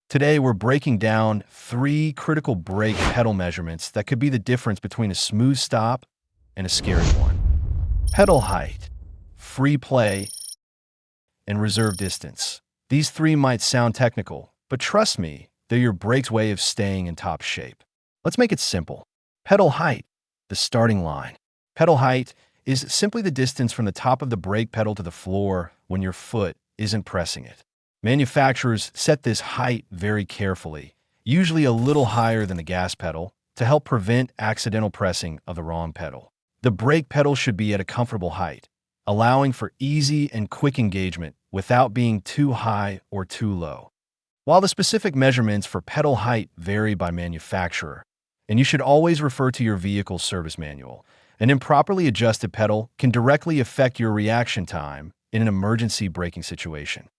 Today, we're breaking down 3 critical brake pedal measurements that could be the difference between a smooth stop and a scary one. Pedal height, free play, and reserve distance. These 3 might sound technical, but trust me, they're your brake's way of staying in top shape. Let's make it simple. Pedal height, the starting line. Pedal height is simply the distance from the top of the brake pedal to the floor when your foot isn't pressing it. Manufacturers set this height very carefully, usually a little higher than the gas pedal, to help prevent accidental pressing of the wrong pedal. The brake pedal should be at a comfortable height, allowing for easy and quick engagement without being too high or too low. While the specific measurements for pedal height vary by manufacturer, and you should always refer to your vehicle's service manual, an improperly adjusted pedal can directly affect your reaction time in an emergency braking situation.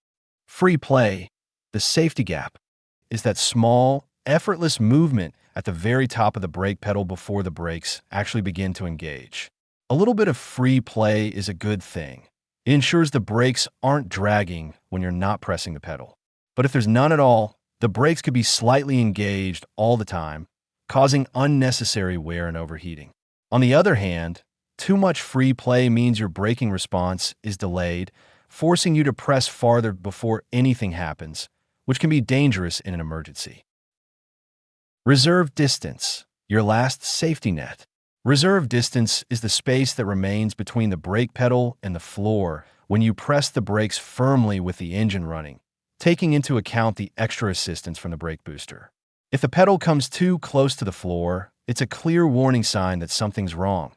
Free play, the safety gap, is that small, effortless movement at the very top of the brake pedal before the brakes actually begin to engage. A little bit of free play is a good thing. It ensures the brakes aren't dragging when you're not pressing the pedal. But if there's none at all, the brakes could be slightly engaged all the time, causing unnecessary wear and overheating. On the other hand, too much free play means your braking response is delayed, forcing you to press farther before anything happens, which can be dangerous in an emergency. Reserve distance, your last safety net. Reserve distance is the space that remains between the brake pedal and the floor when you press the brakes firmly with the engine running, taking into account the extra assistance from the brake booster. If the pedal comes too close to the floor, it's a clear warning sign that something's wrong.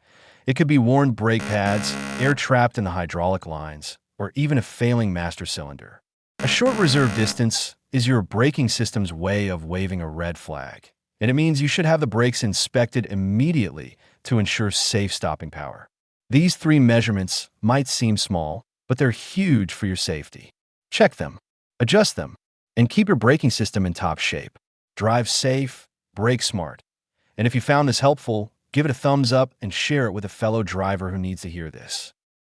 It could be worn brake pads, air trapped in the hydraulic lines, or even a failing master cylinder. A short reserve distance is your braking system's way of waving a red flag, and it means you should have the brakes inspected immediately to ensure safe stopping power. These 3 measurements might seem small, but they're huge for your safety. Check them, adjust them, and keep your braking system in top shape. Drive safe, brake smart. And if you found this helpful, give it a thumbs up and share it with a fellow driver who needs to hear this.